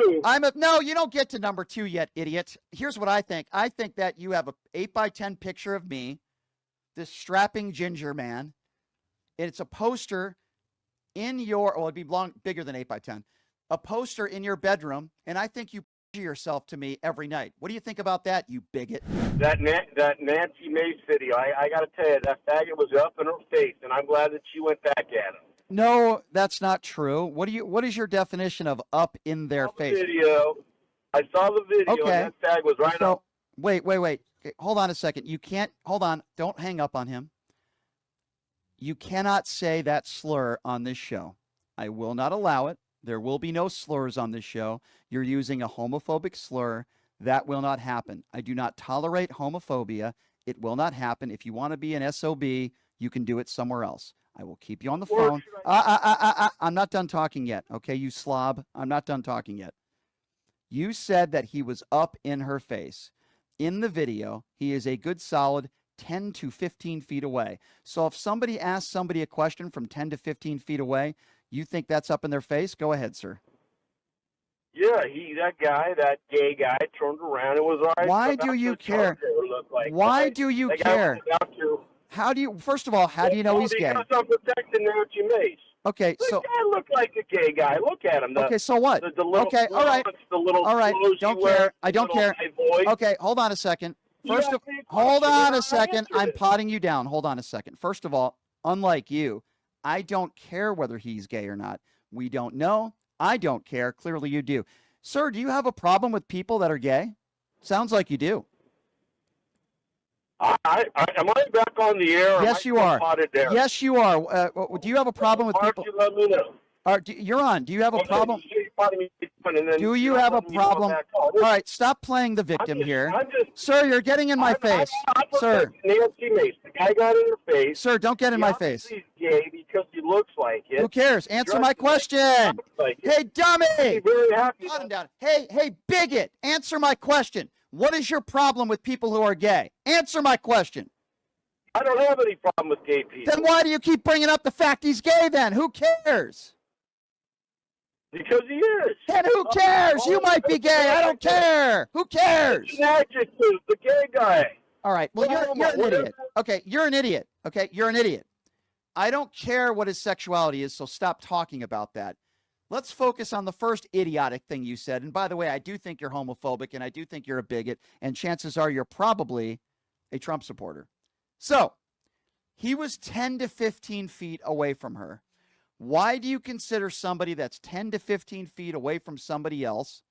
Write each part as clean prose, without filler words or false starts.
two. No, you don't get to number 2 yet, idiot. Here's what I think. I think that you have a 8x10 picture of me, this strapping ginger man. It's a poster in your, well, it'd be bigger than 8x10, a poster in your bedroom, and I think you yourself to me every night. What do you think about that, you bigot? That Nancy Mace video, I got to tell you, that faggot was up in her face, and I'm glad that she went back at him. No, that's not true. What is your definition of up in their face? I saw the video, okay. And that fag was right up. Wait. Okay, hold on a second. You can't, hold on. Don't hang up on him. You cannot say that slur on this show. I will not allow it. There will be no slurs on this show. You're using a homophobic slur. That will not happen. I do not tolerate homophobia. It will not happen. If you want to be an SOB, you can do it somewhere else. I will keep you on the phone. I'm not done talking yet. Okay, you slob. I'm not done talking yet. You said that he was up in her face. In the video, he is a good solid 10 to 15 feet away. So if somebody asks somebody a question from 10 to 15 feet away, you think that's up in their face? Go ahead, sir. Yeah, that gay guy turned around and was all right. Why do you care? Why do you care? How do you, first of all, how do you know he's gay? Because I'm protecting Nancy Mace. Okay, so. The guy looked like a gay guy. Look at him. Okay, so what? Okay, all right. All right, don't care. I don't care. Okay, hold on a second. Hold on a second. I'm potting you down. Hold on a second. First of all, unlike you, I don't care whether he's gay or not. We don't know. I don't care. Clearly you do. Sir, do you have a problem with people that are gay? Sounds like you do. Am I back on the air? Yes, you are. Yes, you are. Do you have a problem with people? You let me know. You're on. Do you have a problem? Do you have a problem? All right, stop playing the victim here. Sir, you're getting in my face. Sir. Nancy Mace. The guy got in her face. Sir, don't get in my face. He's gay because he looks like it. Who cares? Answer my question. Hey, dummy. Put him down. Hey, bigot. Answer my question. What is your problem with people who are gay? Answer my question. I don't have any problem with gay people. Then why do you keep bringing up the fact he's gay then? Who cares? Because he is. Then who cares? You might be gay. I don't care. Who cares? It's an adjective, the gay guy. All right. Well, you're an idiot. Okay, you're an idiot. Okay, you're an idiot. I don't care what his sexuality is, so stop talking about that. Let's focus on the first idiotic thing you said. And by the way, I do think you're homophobic, and I do think you're a bigot, and chances are you're probably a Trump supporter. So, he was 10 to 15 feet away from her. Why do you consider somebody that's 10 to 15 feet away from somebody else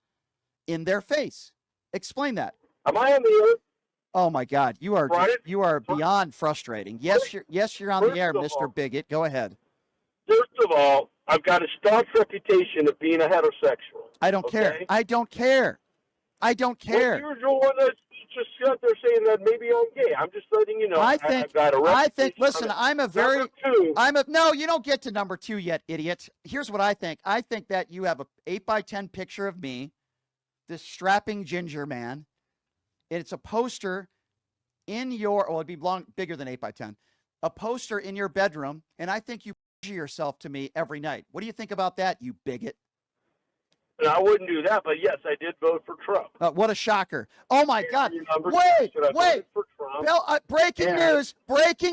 in their face? Explain that. Am I on the air? Oh my God, you are beyond frustrating. Yes, you're on the air, Mr. Bigot. Go ahead. First of all, I've got a staunch reputation of being a heterosexual. I don't care. I don't care. I don't care. Well, you're the one that's just out there saying that maybe I'm gay. I'm just letting you know. Listen, no, you don't get to number 2 yet, idiot. Here's what I think. I think that you have a 8x10 picture of me, this strapping ginger man. It's a poster in your, well, it'd be bigger than 8x10, a poster in your bedroom, and I think you yourself to me every night. What do you think about that, you bigot? I wouldn't do that, but yes, I did vote for Trump. What a shocker. Oh, my God. Wait. Bill, breaking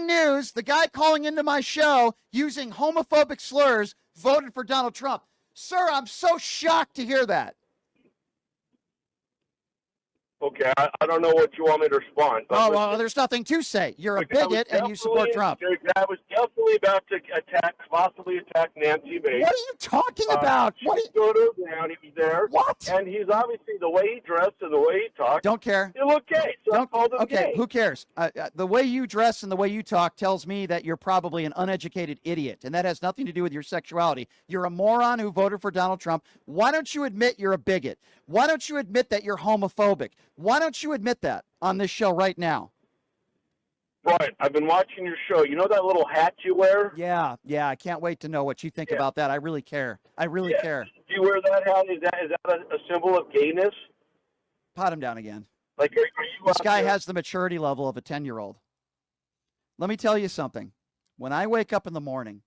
news. The guy calling into my show using homophobic slurs voted for Donald Trump. Sir, I'm so shocked to hear that. Okay, I don't know what you want me to respond. Oh, well, there's nothing to say. You're a bigot and you support Trump. I was definitely about to possibly attack Nancy Mace. What are you talking about? He was there. What? And he's obviously, the way he dressed and the way he talked. Don't care. He looked gay, so I called him gay. Who cares? The way you dress and the way you talk tells me that you're probably an uneducated idiot, and that has nothing to do with your sexuality. You're a moron who voted for Donald Trump. Why don't you admit you're a bigot? Why don't you admit that you're homophobic? Why don't you admit that on this show right now? Right. I've been watching your show. You know that little hat you wear? Yeah. I can't wait to know what you think about that. I really care. I really care. Do you wear that hat? Is that a symbol of gayness? Pot him down again. Like, are you this guy has the maturity level of a 10-year-old. Let me tell you something. When I wake up in the morning,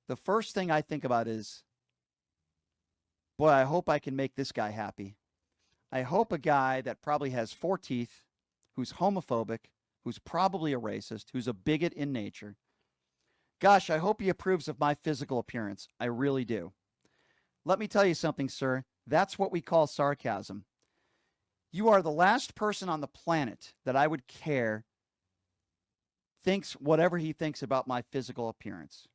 the first thing I think about is, Boy, I hope I can make this guy happy. I hope a guy that probably has 4 teeth, who's homophobic, who's probably a racist, who's a bigot in nature. Gosh, I hope he approves of my physical appearance. I really do. Let me tell you something, sir. That's what we call sarcasm. You are the last person on the planet that I would care thinks whatever he thinks about my physical appearance.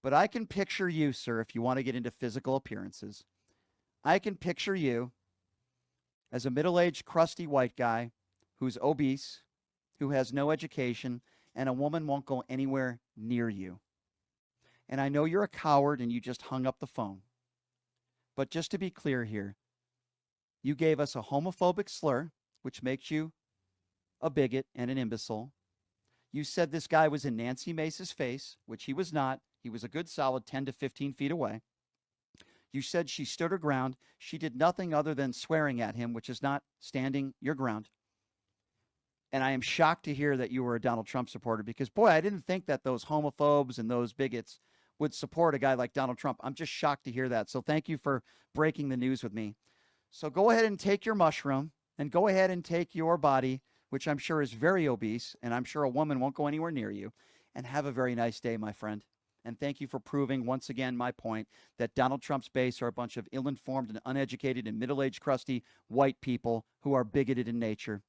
But I can picture you, sir, if you want to get into physical appearances. I can picture you as a middle-aged, crusty white guy who's obese, who has no education, and a woman won't go anywhere near you. And I know you're a coward and you just hung up the phone. But just to be clear here, you gave us a homophobic slur, which makes you a bigot and an imbecile. You said this guy was in Nancy Mace's face, which he was not. He was a good solid 10 to 15 feet away. You said she stood her ground. She did nothing other than swearing at him, which is not standing your ground. And I am shocked to hear that you were a Donald Trump supporter because, boy, I didn't think that those homophobes and those bigots would support a guy like Donald Trump. I'm just shocked to hear that. So thank you for breaking the news with me. So go ahead and take your mushroom and go ahead and take your body, which I'm sure is very obese, and I'm sure a woman won't go anywhere near you, and have a very nice day, my friend. And thank you for proving once again my point that Donald Trump's base are a bunch of ill-informed and uneducated and middle-aged, crusty white people who are bigoted in nature.